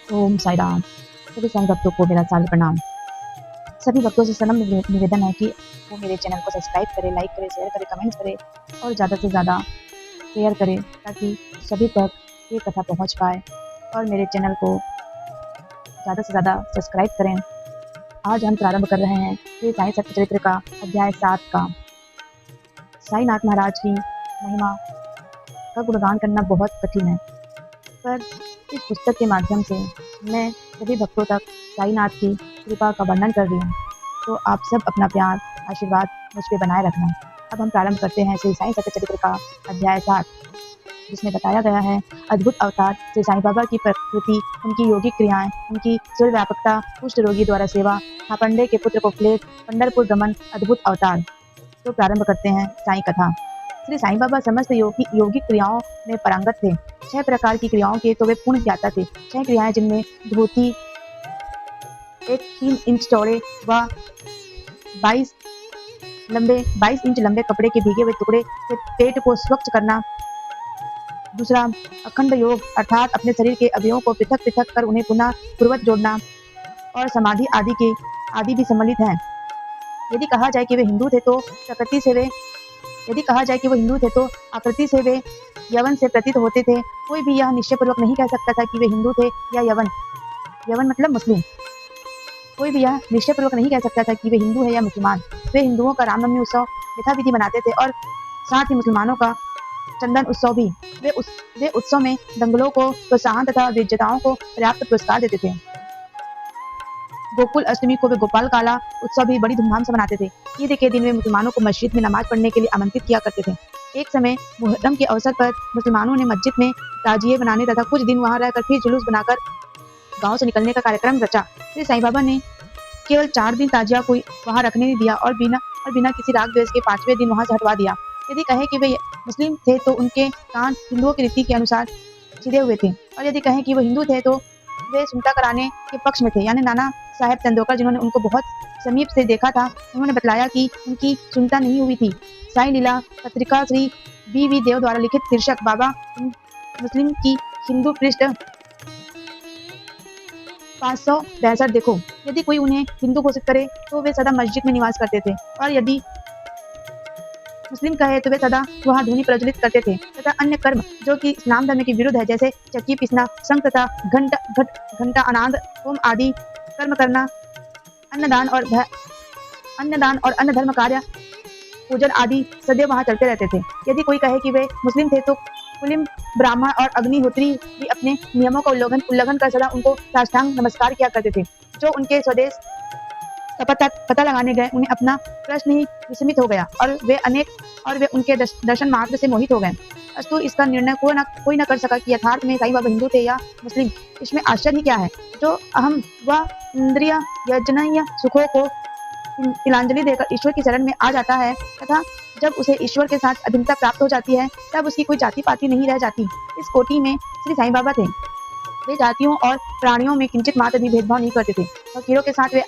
ओम साई राम। सभी साईं भक्तों को मेरा सादर प्रणाम। सभी भक्तों से सनम्र निवेदन है कि वो मेरे चैनल को सब्सक्राइब करें, लाइक करें, शेयर करें, कमेंट्स करें और ज़्यादा से ज़्यादा शेयर करें ताकि सभी तक ये कथा पहुँच पाए और मेरे चैनल को ज़्यादा से ज़्यादा सब्सक्राइब करें। आज हम प्रारंभ कर रहे हैं श्री साईं सत्यचरित्र का अध्याय 7 का। साईनाथ महाराज की महिमा का गुणगान करना बहुत कठिन है, पर इस पुस्तक के माध्यम से मैं सभी भक्तों तक साईनाथ की कृपा का वर्णन कर रही हूँ। तो आप सब अपना प्यार आशीर्वाद मुझ पे बनाए रखना। अब हम प्रारंभ करते हैं श्री साईं सत्यचरित्र का अध्याय 7, जिसमें बताया गया है अद्भुत अवतार श्री साईं बाबा की प्रकृति, उनकी योगिक क्रियाएं, उनकी सर्वव्यापकता, कुष्ठ रोगी द्वारा सेवा, खापंडे के पुत्र को प्लेग, पंढरपुर गमन, अद्भुत अवतार। तो प्रारंभ करते हैं साईं कथा। श्री साईं बाबा समस्त योगिक क्रियाओं में पारंगत थे। 6 प्रकार की क्रियाओं के तो वे पूर्ण ज्ञाता थे। 6 क्रियाएं जिनमें धोती, एक 3 इंच चौड़े व 22 इंच लंबे कपड़े के भीगे हुए टुकड़े से पेट को स्वच्छ करना। दूसरा, अखंड योग अर्थात अपने शरीर के अवयवों को पृथक पृथक कर उन्हें पुनः पूर्ववत जोड़ना और समाधि आदि भी सम्मिलित हैं। यदि कहा जाए कि वे हिंदू थे तो आकृति से वे यवन से प्रतीत होते थे। कोई भी यह निश्चयपूर्वक नहीं कह सकता था कि वे हिंदू थे या यवन मतलब मुस्लिम। कोई भी यह निश्चयपूर्वक नहीं कह सकता था कि वे हिंदू है या मुसलमान। वे हिंदुओं का रामनवमी उत्सव यथाविधि मनाते थे और साथ ही मुसलमानों का चंदन उत्सव भी। वे उत्सव में दंगलों को प्रोत्साहन तथा विजेताओं को पर्याप्त पुरस्कार देते थे। गोकुल अष्टमी को वे गोपाल काला उत्सव भी बड़ी धूमधाम से मनाते थे। ईद के दिन वे मुसलमानों को मस्जिद में नमाज पढ़ने के लिए आमंत्रित किया करते थे। एक समय मुहर्रम के अवसर पर मुसलमानों ने मस्जिद में ताजिए बनाने तथा कुछ दिन वहां रहकर फिर जुलूस बनाकर गांव से निकलने का कार्यक्रम रचा। श्री साईं बाबा ने केवल 4 दिन ताजिया को वहां रखने नहीं दिया और बिना किसी राग द्वेष के 5वें दिन वहां से हटवा दिया। यदि कहे कि वे मुस्लिम थे तो उनके कान हिंदुओं की रीति के अनुसार सीधे हुए थे, और यदि कहें कि वो हिंदू थे तो वे सुनता कराने के पक्ष में थे। यानी नाना साहेब तेंदुलकर, जिन्होंने उनको बहुत समीप से देखा था, उन्होंने बतलाया कि उनकी सुनता नहीं हुई थी। साईं लीला पत्रिका श्री बी देव द्वारा लिखित शीर्षक बाबा मुस्लिम की हिंदू पृष्ठ 562 देखो। यदि कोई उन्हें हिंदू घोषित करे तो वे सदा मस्जिद में निवास करते थे, और यदि मुस्लिम कहे तो वे सदा वहाँ ध्वनि प्रज्वलित करते थे तथा अन्य कर्म जो कि इस्लाम धर्म के विरुद्ध है, जैसे चक्की पीसना, शंख तथा घंटा अनाद होम आदि कर्म करना, अन्नदान और अन्य धर्म कार्य पूजन आदि सदैव वहाँ चलते रहते थे। यदि कोई कहे कि वे मुस्लिम थे तो कुलीन, ब्राह्मण और अग्निहोत्री भी अपने नियमों का उल्लंघन कर सदा उनको साष्टांग नमस्कार किया करते थे। जो उनके स्वदेश का पता लगाने गए, उन्हें अपना प्रश्न ही विस्मित हो गया और वे उनके दर्शन मात्र से मोहित हो गए। अस्तु इसका निर्णय कोई न कर सका कि यथार्थ में साईं बाबा हिंदू थे या मुस्लिम। इसमें आश्चर्य ही क्या है। जो अहम व इंद्रिय यजनीय सुखों को तिलांजलि देकर ईश्वर की शरण में आ जाता है तथा जब उसे ईश्वर के साथ अधीनता प्राप्त हो जाती है, तब उसकी कोई जाति पाति नहीं रह जाती। इस कोटि में श्री साईं बाबा थे। वे जातियों और प्राणियों में किंचित मात्र भी भेदभाव नहीं करते थे। फकीरों के साथ वे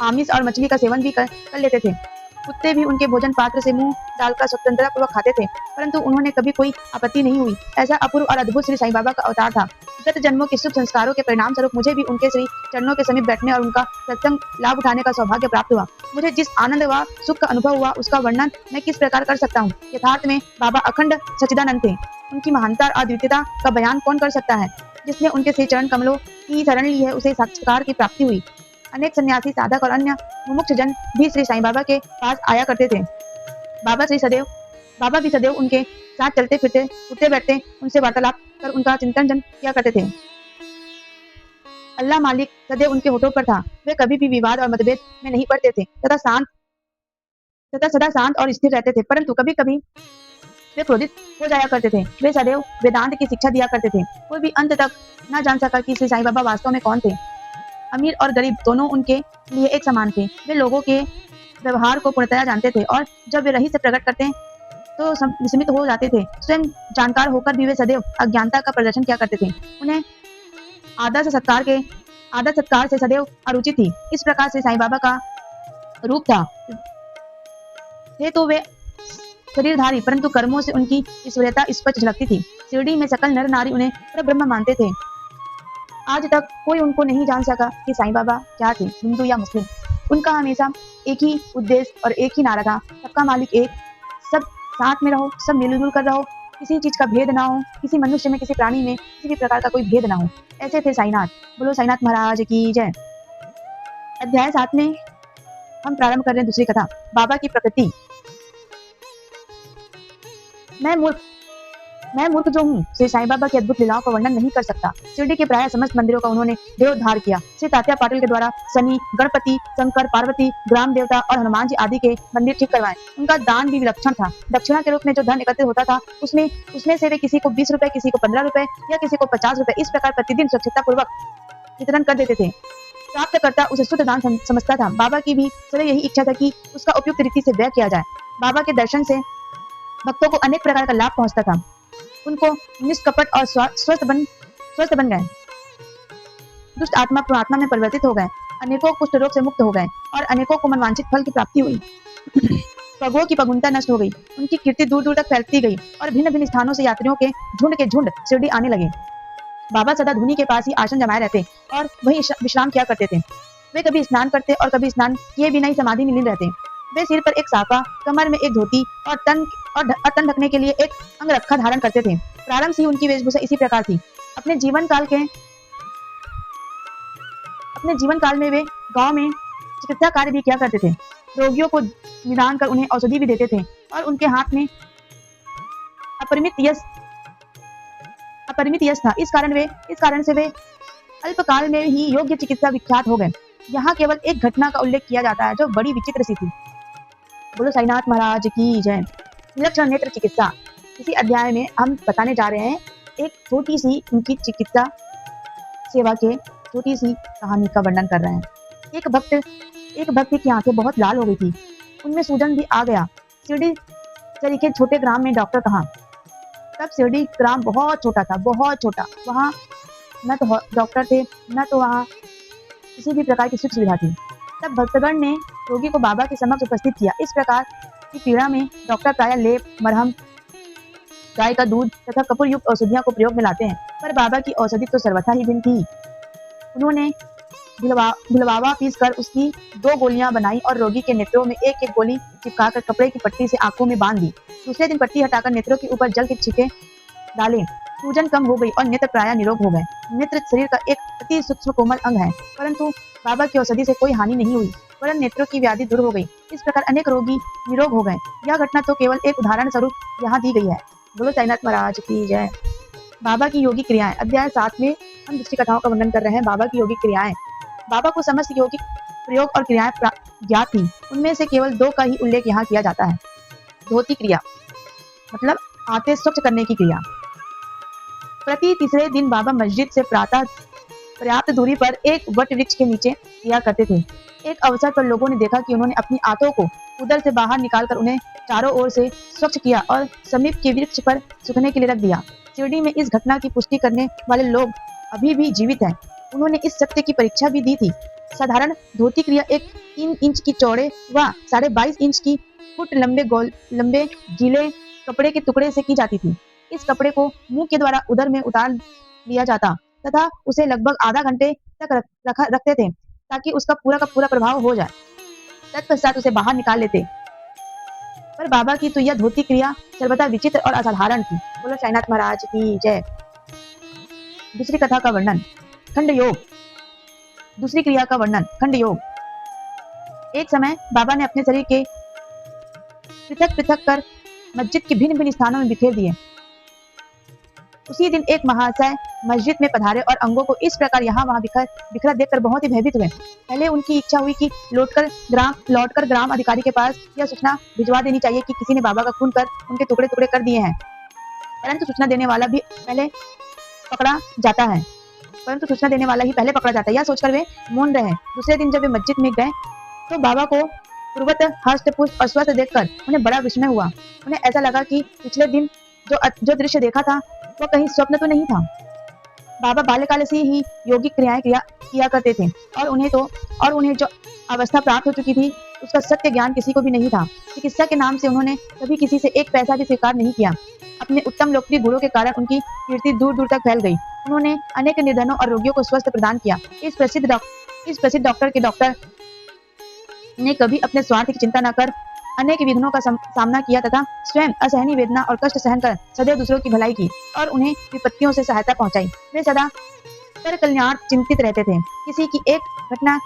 आमिष और मछली का सेवन भी कर लेते थे। कुत्ते भी उनके भोजन पात्र से मुंह डालकर स्वतंत्रता पूर्वक खाते थे, परंतु उन्होंने कभी कोई आपत्ति नहीं हुई। ऐसा अपूर्व और अद्भुत श्री साईं बाबा का अवतार था। गत जन्मों के शुभ संस्कारों के परिणाम स्वरूप मुझे भी उनके श्री चरणों के समीप बैठने और उनका सत्संग लाभ उठाने का सौभाग्य प्राप्त हुआ। मुझे जिस आनंद व सुख का अनुभव हुआ, उसका वर्णन मैं किस प्रकार कर सकता हूँ। यथार्थ में बाबा अखंड सच्चिदानंद थे। उनकी महानता और अद्वितीयता का बयान कौन कर सकता है। जिसने उनके श्री चरण कमलों की शरण ली है, उसे साक्षात्कार की प्राप्ति हुई। अनेक सन्यासी, साधक और अन्य मुमुक्ष जन भी श्री साईं बाबा के पास आया करते थे। बाबा भी सदैव उनके साथ चलते फिरते, उठते बैठते, उनसे वार्तालाप कर उनका चिंतन किया करते थे। अल्लाह मालिक सदैव उनके होठों पर था। वे कभी भी विवाद और मतभेद में नहीं पड़ते थे तथा सदा शांत और स्थिर रहते थे, परंतु कभी कभी वे क्रोधित हो जाया करते थे। वे सदैव वेदांत की शिक्षा दिया करते थे। कोई भी अंत तक न जान सका कि श्री साईं बाबा वास्तव में कौन थे। अमीर और गरीब दोनों उनके लिए एक समान थे। वे लोगों के व्यवहार को पूर्णतया जानते थे और जब वे रहस्य प्रकट करते तो विस्मित हो जाते थे। स्वयं जानकार होकर भी वे सदैव अज्ञानता का प्रदर्शन किया करते थे। उन्हें आदर सत्कार से सदैव अरुचि थी। इस प्रकार से साईं बाबा का रूप था। थे तो वे शरीरधारी, परंतु कर्मों से उनकी ईश्वरीयता स्पष्ट झलकती थी। शिरडी में सकल नर नारी उन्हें परब्रह्म मानते थे। आज तक कोई उनको नहीं जान सका कि साईं बाबा क्या थे, हिंदू या मुस्लिम। उनका हमेशा एक ही उद्देश्य और एक ही नारा था, सबका मालिक एक, सब साथ में रहो, सब मिलजुल कर रहो, किसी चीज का भेद ना हो, किसी मनुष्य में, किसी प्राणी में किसी भी प्रकार का कोई भेद ना हो। ऐसे थे साईनाथ। बोलो साईनाथ महाराज की जय। अध्याय 7 में हम प्रारंभ कर रहे हैं दूसरी कथा, बाबा की प्रकृति। मैं मूर्ख मैं मूर्ख जो हूँ, श्री साईं बाबा की अद्भुत लीलाओं का वर्णन नहीं कर सकता। शिरडी के प्राय समस्त मंदिरों का उन्होंने जीर्णोद्धार किया। श्री तात्या पाटिल के द्वारा शनि, गणपति, शंकर, पार्वती, ग्राम देवता और हनुमान जी आदि के मंदिर ठीक करवाए। उनका दान भी विलक्षण था। दक्षिणा के रूप में जो धन एकत्रित होता था, उसमें उसमें से वे किसी को 20 रुपए, किसी को 15 रुपए या किसी को 50 रुपए, इस प्रकार प्रतिदिन स्वच्छता पूर्वक वितरण कर देते थे। प्राप्तकर्ता उसे शुद्ध दान समझता था। बाबा की भी सदैव यही इच्छा था कि उसका उपयुक्त रीति से व्यय किया जाए। बाबा के दर्शन से भक्तों को अनेक प्रकार का लाभ पहुंचता था। उनको निष्कपट और स्वस्थ बन गए। दुष्ट आत्मा पुणात्मा में परिवर्तित हो गए। अनेकों कुष्ठ रोग से मुक्त हो गए और अनेकों को मनवांछित फल की प्राप्ति हुई। पगों की पगुनता नष्ट हो गई। उनकी कीर्ति दूर दूर तक फैलती गई और भिन्न भिन्न स्थानों से यात्रियों के झुंड शिरडी आने लगे। बाबा सदा धुनी के पास ही आसन जमाए रहते और वहीं विश्राम किया करते थे। वे कभी स्नान करते और कभी स्नान किए बिना ही समाधि में लीन रहते। वे सिर पर एक साफा, कमर में एक धोती और तन ढकने के लिए एक अंगरखा धारण करते थे। प्रारंभ से ही उनकी वेशभूषा इसी प्रकार थी। अपने जीवन काल में वे गांव में चिकित्सा कार्य भी किया करते थे। रोगियों को निदान कर उन्हें औषधि भी देते थे और उनके हाथ में अपरिमित यश था। इस कारण से वे अल्पकाल में ही योग्य चिकित्सा विख्यात हो गए। यहाँ केवल एक घटना का उल्लेख किया जाता है जो बड़ी विचित्र सी थी। बोलो साईनाथ महाराज की जय। विलक्षण नेत्र चिकित्सा। इसी अध्याय में हम बताने जा रहे हैं एक छोटी सी उनकी चिकित्सा सेवा के छोटी सी कहानी का वर्णन कर रहे हैं। एक भक्त की आंखें बहुत लाल हो गई थी। उनमें सूजन भी आ गया। शिरडी सरीखे छोटे ग्राम में डॉक्टर कहाँ। तब शिरडी ग्राम बहुत छोटा था, बहुत छोटा। वहाँ न तो डॉक्टर थे, न तो वहाँ किसी भी प्रकार की सुख सुविधा थी। तब भक्तगण ने रोगी को बाबा के समक्ष उपस्थित किया। इस प्रकार की पीड़ा में डॉक्टर प्रायः लेप, मरहम, गाय का दूध तथा कपूर युक्त औषधियों को प्रयोग में लाते हैं, पर बाबा की औषधि तो सर्वथा ही भिन्न थी। उन्होंने भिलवावा पीसकर उसकी 2 गोलियां बनाई और रोगी के नेत्रों में एक एक गोली चिपकाकर कपड़े की पट्टी से आंखों में बांध दी। दूसरे दिन पट्टी हटाकर नेत्रों के ऊपर जल के छींटे डाले। सूजन कम हो गई और नेत्र प्रायः निरोग हो गए। नेत्र शरीर का एक अति सूक्ष्म कोमल अंग है, परंतु बाबा की औषधि से कोई हानि नहीं हुई, वरन नेत्रों की व्याधि दूर हो गई। इस प्रकार अनेक रोगी निरोग हो गए। यह घटना तो केवल एक उदाहरण स्वरूप यहाँ दी गई है। बोलो साईनाथ महाराज की जय। बाबा की योगिक क्रियाएं। अध्याय 7 में हम दूसरी कथाओं का वर्णन कर रहे हैं। बाबा की योगिक क्रियाएं। बाबा को समस्त योगिक प्रयोग और क्रियाएं ज्ञात थी। उनमें से केवल 2 का ही उल्लेख यहाँ किया जाता है। धोती क्रिया मतलब आते स्वच्छ करने की क्रिया। प्रति तीसरे दिन बाबा मस्जिद से प्रातः पर्याप्त दूरी पर एक वट वृक्ष के नीचे किया करते थे। एक अवसर पर लोगों ने देखा कि उन्होंने अपनी आंतों को उदर से बाहर निकालकर उन्हें चारों ओर से स्वच्छ किया और समीप के वृक्ष पर सूखने के लिए रख दिया। शिरडी में इस घटना की पुष्टि करने वाले लोग अभी भी जीवित हैं। उन्होंने इस सत्य की परीक्षा भी दी थी। साधारण धोती क्रिया एक 3 इंच की चौड़े व 22.5 इंच की फुट लंबे गीले कपड़े के टुकड़े से की जाती थी। इस कपड़े को मुंह के द्वारा उदर में उतार लिया जाता तथा उसे लगभग आधा घंटे तक रखते थे ताकि उसका पूरा का पूरा प्रभाव हो जाए। तत्पश्चात उसे बाहर निकाल लेते। पर बाबा की तो यह धोती क्रिया सर्वथा विचित्र और असाधारण थी। बोलो साईनाथ महाराज की जय। दूसरी कथा का वर्णन। खंड योग। दूसरी क्रिया का वर्णन। खंड योग। एक समय बाबा ने अपने शरीर के पृथक पृथक कर मस्जिद के भिन्न भिन्न स्थानों में बिखेर दिए। उसी दिन एक महाशय मस्जिद में पधारे और अंगों को इस प्रकार यहाँ वहाँ बिखरा देखकर बहुत ही भयभीत हुए। पहले उनकी इच्छा हुई कि लौटकर ग्राम अधिकारी के पास यह सूचना भिजवा देनी चाहिए कि किसी ने बाबा का खून कर उनके टुकड़े टुकड़े कर दिए हैं, परंतु सूचना देने वाला ही पहले पकड़ा जाता है। यह सोचकर वे मौन रहे। दूसरे दिन जब वे मस्जिद में गए तो बाबा को पूर्वत हष्ट पुष्ट और स्वस्थ देखकर उन्हें बड़ा विस्मय हुआ। उन्हें ऐसा लगा कि पिछले दिन जो दृश्य देखा था वह कहीं स्वप्न तो नहीं था। बाबा बाल्यकाल से ही योगिक क्रियाएं किया करते थे और उन्हें जो अवस्था प्राप्त हो चुकी थी उसका सत्य ज्ञान किसी को भी नहीं था। चिकित्सा के नाम से उन्होंने कभी किसी से 1 पैसा भी स्वीकार नहीं किया। अपने उत्तम लोकप्रिय गुणों के कारण उनकी कीर्ति दूर दूर तक फैल गई। उन्होंने अनेक निर्धनों और रोगियों को स्वस्थ प्रदान किया। इस प्रसिद्ध डॉक्टर के डॉक्टर ने कभी अपने स्वार्थ की चिंता न कर अनेक विघ्नों का सामना किया तथा स्वयं असहनीय वेदना और कष्ट सहन कर सदैव दूसरों की भलाई की और उन्हें विपत्तियों से सहायता पहुंचाई। वे सदा पर कल्याण चिंतित रहते थे। किसी की एक घटना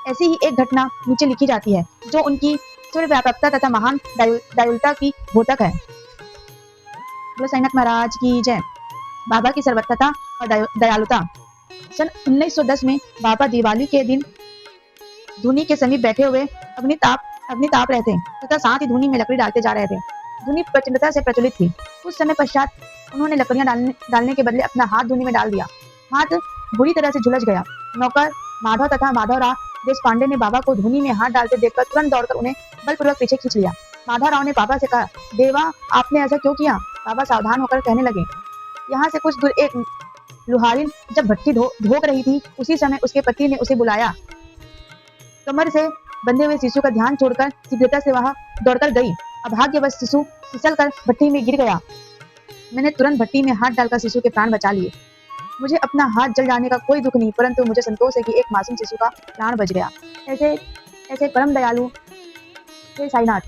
ऐसी ही एक घटना नीचे लिखी जाती है जो उनकी सर्वव्यापकता तथा महान दयालुता की द्योतक है। बोलो साईनाथ महाराज की जय। बाबा की सर्वज्ञता और दयालुता। सन 1910 में बाबा दिवाली के दिन धूनी के समीप बैठे हुए अग्निताप रहे थे तथा साथ ही धूनी में लकड़ी डालते जा रहे थे। धूनी प्रचंडता से प्रज्वलित थी। कुछ समय पश्चात उन्होंने लकड़ियां डालने के बदले अपना हाथ धूनी में डाल दिया। हाथ बुरी तरह से झुलस गया। नौकर माधव तथा माधवराव देशपांडे ने बाबा को धूनी में हाथ डालते देखकर तुरंत दौड़कर उन्हें बलपूर्वक पीछे खींच लिया। माधवराव ने बाबा से कहा, देवा आपने ऐसा क्यों किया? बाबा सावधान होकर कहने लगे, यहाँ से कुछ दूर एक लुहारिन जब भट्टी धोक रही थी, उसी समय उसके पति ने उसे बुलाया। कमर से बंधे हुए शिशु का ध्यान छोड़कर शीघ्रता से वहां दौड़कर गई। अभाग्यवश शिशु फिसलकर भट्टी में गिर गया। मैंने तुरंत भट्टी में हाथ डालकर शिशु के प्राण बचा लिए। मुझे अपना हाथ जल जाने का कोई दुख नहीं, परंतु मुझे संतोष है कि एक मासूम शिशु का प्राण बच गया। ऐसे परम दयालु थे साईनाथ,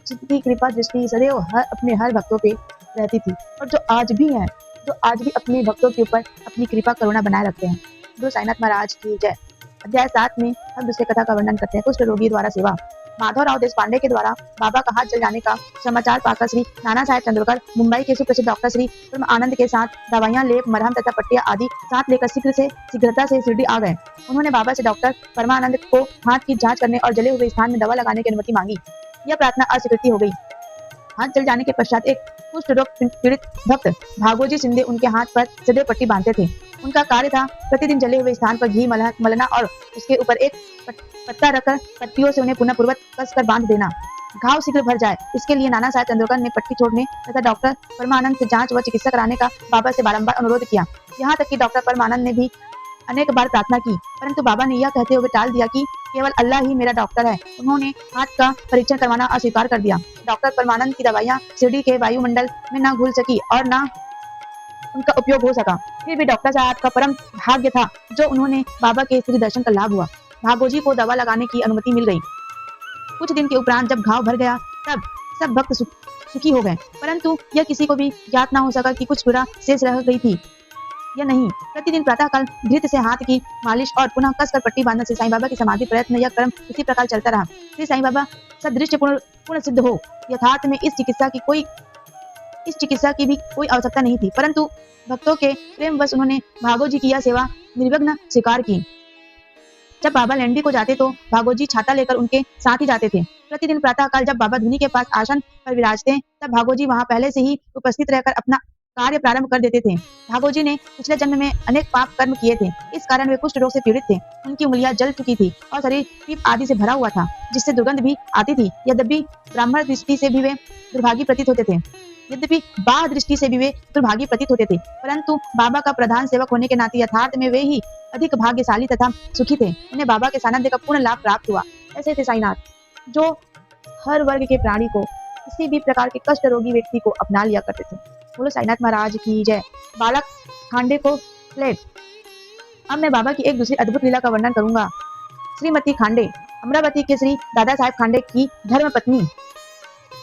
जिनकी कृपा दृष्टि सदैव अपने हर भक्तों पे रहती थी और जो आज भी अपने भक्तों के ऊपर अपनी कृपा करुणा बनाए रखते हैं। गुरु साईनाथ महाराज की जय। अध्याय 7 में हम दूसरे कथा का वर्णन करते हैं। कुष्ठ रोगी द्वारा सेवा। माधवराव देशपांडे के द्वारा बाबा का हाथ जल जाने का समाचार पाकर श्री नाना साहेब चंद्रकर मुंबई के सुप्रसिद्ध डॉक्टर श्री परम आनंद के साथ दवाइयां, लेप, मरहम तथा पट्टियां आदि साथ लेकर शीघ्रता से शिरडी आ गए। उन्होंने बाबा से डॉक्टर परमानंद को हाथ की जांच करने और जले हुए स्थान में दवा लगाने की अनुमति मांगी। यह प्रार्थना अस्वीकृति हो गई। हाथ जल जाने के पश्चात एक कुष्ठ रोग पीड़ित भक्त भागोजी शिंदे उनके हाथ पर सदैव पट्टी बांधते थे। उनका कार्य था प्रतिदिन जले हुए स्थान पर घी मलना और उसके ऊपर एक पत्ता रखकर पट्टियों से उन्हें पुनः पूर्वक कसकर बांध देना, घाव शीघ्र भर जाए। इसके लिए नाना साहेब चंद्रकर ने पट्टी छोड़ने तथा डॉक्टर परमानंद से जांच व चिकित्सा कराने का बाबा से बारंबार अनुरोध किया। यहाँ तक कि डॉक्टर परमानंद ने भी अनेक बार प्रार्थना की, परंतु बाबा ने यह कहते हुए टाल दिया कि केवल अल्लाह ही मेरा डॉक्टर है। उन्होंने हाथ का परीक्षण करवाना अस्वीकार कर दिया। डॉक्टर परमानंद की दवाइयां शिरडी के वायुमंडल में न घुल सकी और न उनका उपयोग हो सका। फिर भी डॉक्टर साहब का परम भाग्य था जो उन्होंने बाबा के श्री दर्शन का लाभ हुआ। भागोजी को दवा लगाने की अनुमति मिल गई। कुछ दिन के उपरांत जब घाव भर गया तब सब भक्त सुखी हो गए, परंतु यह किसी को भी ज्ञात न हो सका कि कुछ पीड़ा शेष रह गई थी या नहीं। प्रतिदिन प्रातःकाल धृत से हाथ की मालिश और पुनः कसकर पट्टी बांधने से साईं बाबा की समाधि प्रयत्न यह क्रम इसी प्रकार चलता रहा। श्री साईं बाबा सदृश्य पूर्ण सिद्ध हो। यथार्थ में इस चिकित्सा की भी कोई आवश्यकता नहीं थी, परंतु भक्तों के प्रेमवश उन्होंने भागोजी की यह सेवा निर्विघ्न स्वीकार की। जब बाबा लैंडी को जाते तो भागोजी छाता लेकर उनके साथ ही जाते थे। प्रतिदिन प्रातःकाल जब बाबा धुनी के पास आसन पर विराजते तब भागोजी वहां पहले से ही उपस्थित रहकर अपना कार्य प्रारंभ कर देते थे। भागोजी ने पिछले जन्म में अनेक पाप कर्म किए थे, इस कारण वे कुष्ठ रोग से पीड़ित थे। उनकी उंगलियां जल चुकी थी और शरीर पीप आदि से भरा हुआ था, जिससे दुर्गंध भी आती थी। यद्यपि ब्राह्मण दृष्टि से भी वे दुर्भागी प्रतीत होते थे, परंतु बाबा का प्रधान सेवक होने के नाते यथार्थ में वे ही अधिक भाग्यशाली तथा सुखी थे। उन्हें बाबा के सानिध्य का पूर्ण लाभ प्राप्त हुआ। ऐसे थे साईनाथ, जो हर वर्ग के प्राणी को, किसी भी प्रकार के कष्ट रोगी व्यक्ति को अपना लिया करते थे। बोलो साईनाथ महाराज की जय। बालक खांडे को प्लेग। अब मैं बाबा की एक दूसरी अद्भुत लीला का वर्णन करूंगा। श्रीमती खांडे अमरावती के श्री दादा साहेब खांडे की धर्म पत्नी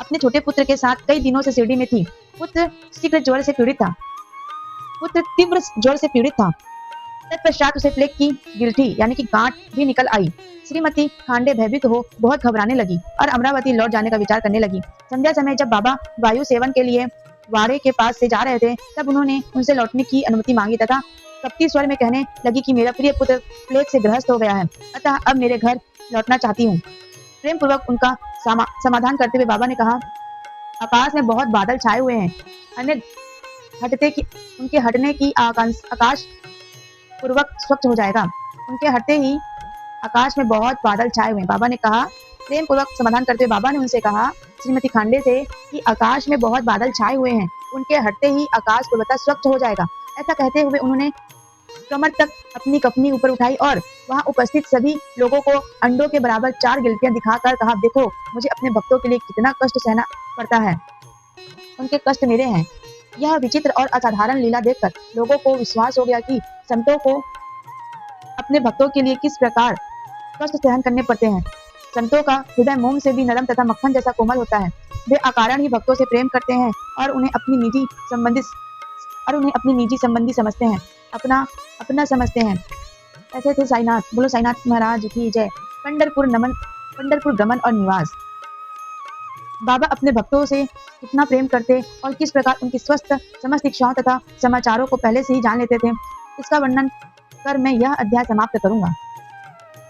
अपने छोटे पुत्र के साथ कई दिनों से शिरडी में थी। पुत्र तीव्र ज्वर से पीड़ित था। तत्पश्चात उसे प्लेग की गिल्ठी यानी कि गांठ भी निकल आई। श्रीमती खांडे भयभीत हो बहुत घबराने लगी और अमरावती लौट जाने का विचार करने लगी। संध्या समय जब बाबा वायु सेवन के लिए वाड़े के पास से जा रहे थे तब उन्होंने उनसे लौटने की अनुमति मांगी तथा कपटी स्वर में कहने लगी कि मेरा प्रिय पुत्र प्लेग से ग्रस्त हो गया है, अतः अब मेरे घर लौटना चाहती हूँ। प्रेम पूर्वक उनका समाधान करते हुए बाबा ने कहा, आकाश में बहुत बादल छाए हुए हैं, उनके हटने की आकाश पूर्वक स्वच्छ हो जाएगा। उनके हटते ही आकाश में बहुत बादल छाए हुए हैं। बाबा ने कहा, प्रेम पूर्वक समाधान करते हुए बाबा ने उनसे कहा श्रीमती खांडे से कि आकाश में बहुत बादल छाए हुए हैं, उनके हटते ही आकाश पूर्वतः स्वच्छ हो जाएगा। ऐसा कहते हुए उन्होंने कमर तक अपनी कफनी ऊपर उठाई और वहां उपस्थित सभी लोगों को अंडों के बराबर 4 गिल्टियां दिखाकर कहा, देखो मुझे अपने भक्तों के लिए कितना कष्ट सहना पड़ता है उनके कष्ट मेरे हैं। यह विचित्र और असाधारण लीला देखकर लोगों को विश्वास हो गया कि संतों को अपने भक्तों के लिए किस प्रकार कष्ट सहन करने पड़ते हैं। संतों का हृदय मोम से भी नरम तथा मक्खन जैसा कोमल होता है। वे अकारण ही भक्तों से प्रेम करते हैं और उन्हें अपनी निजी संबंधी समझते हैं, अपना समझते हैं। ऐसे थे साईनाथ। बोलो साईनाथ महाराज की जय। पंढरपुर गमन और निवास। बाबा अपने भक्तों से कितना प्रेम करते और किस प्रकार उनकी स्वस्थ समस्त इच्छाओं तथा समाचारों को पहले से ही जान लेते थे, इसका वर्णन कर मैं यह अध्याय समाप्त करूंगा।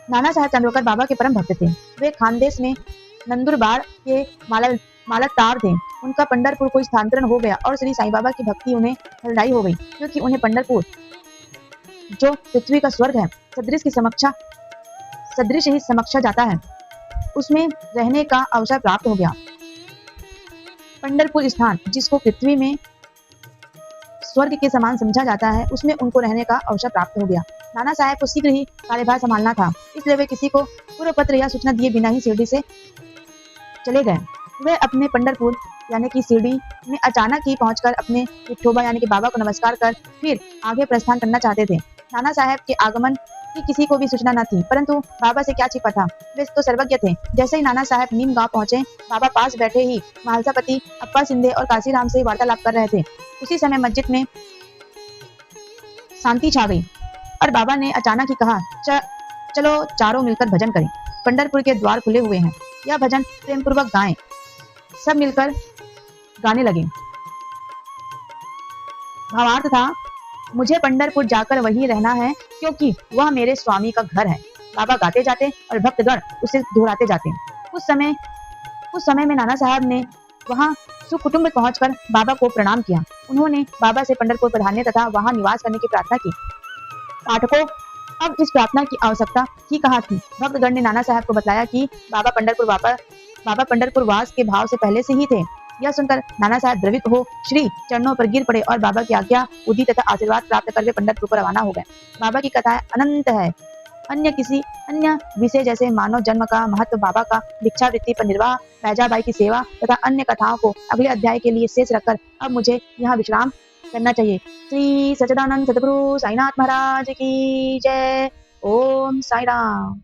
नाना साहेब चंद्रोकर बाबा के परम भक्त थे। वे खानदेश में नंदुरबार के मालतार थे। उनका पंढरपुर को स्थानांतरण हो गया और श्री साईं बाबा की भक्ति उन्हें फलदायी हो गई, क्योंकि उन्हें पंढरपुर, जो पृथ्वी का स्वर्ग है, सदृश ही समक्षा जाता है, उसमें रहने का अवसर प्राप्त हो गया। पंढरपुर स्थान, जिसको पृथ्वी में स्वर्ग के समान समझा जाता है, उसमें उनको रहने का अवसर प्राप्त हो गया। नाना साहेब को शीघ्र ही कार्यभार संभालना था, इसलिए वे किसी को पूर्व पत्र या सूचना दिए बिना ही शिरडी से चले गए। वे अपने पंढरपुर यानी कि शिरडी में अचानक ही पहुंचकर अपने विठोबा यानी कि बाबा को नमस्कार कर फिर आगे प्रस्थान करना चाहते थे। नाना साहेब के आगमन की किसी को भी सूचना न थी, परंतु बाबा से क्या छिपा था, वे तो सर्वज्ञ थे। जैसे ही नाना साहेब नीम गांव पहुंचे, बाबा पास बैठे ही महालसापति अप्पा सिंधे और काशीराम से वार्तालाप कर रहे थे। उसी समय मस्जिद में शांति छा गई और बाबा ने अचानक ही कहा, चलो चारों मिलकर भजन करें। पंढरपुर के द्वार खुले हुए हैं, यह भजन प्रेम पूर्वक गाएं। सब मिलकर गाने लगे। भावार्थ था, मुझे पंढरपुर जाकर वहीं रहना है, क्योंकि वह मेरे स्वामी का घर है। बाबा गाते जाते और भक्तगण उसे दोहराते जाते। उस समय में नाना साहब ने वहां सुकुटुंब पहुंचकर बाबा को प्रणाम किया। उन्होंने बाबा से पंढरपुर पधारने तथा वहां निवास करने की प्रार्थना की। पाठकों, अब इस प्रार्थना की आवश्यकता ही कहाँ थी। भक्तगण ने नाना साहब को बतलाया कि बाबा पंढरपुर वास के भाव से पहले से ही थे। यह सुनकर नाना साहब द्रवित हो श्री चरणों पर गिर पड़े और बाबा की आज्ञा, बुद्धि तथा आशीर्वाद प्राप्त कर वे पंढरपुर को रवाना हो गए। बाबा की कथाएं अनंत है। अन्य विषय जैसे मानव जन्म का महत्व, बाबा का भिक्षावृत्ति पर निर्वाह, बैजाबाई की सेवा तथा अन्य कथाओं को अगले अध्याय के लिए शेष रखकर अब मुझे यहाँ विश्राम करना चाहिए। श्री सच्चिदानंद सद्गुरु साईनाथ महाराज की जय। ओम साई राम।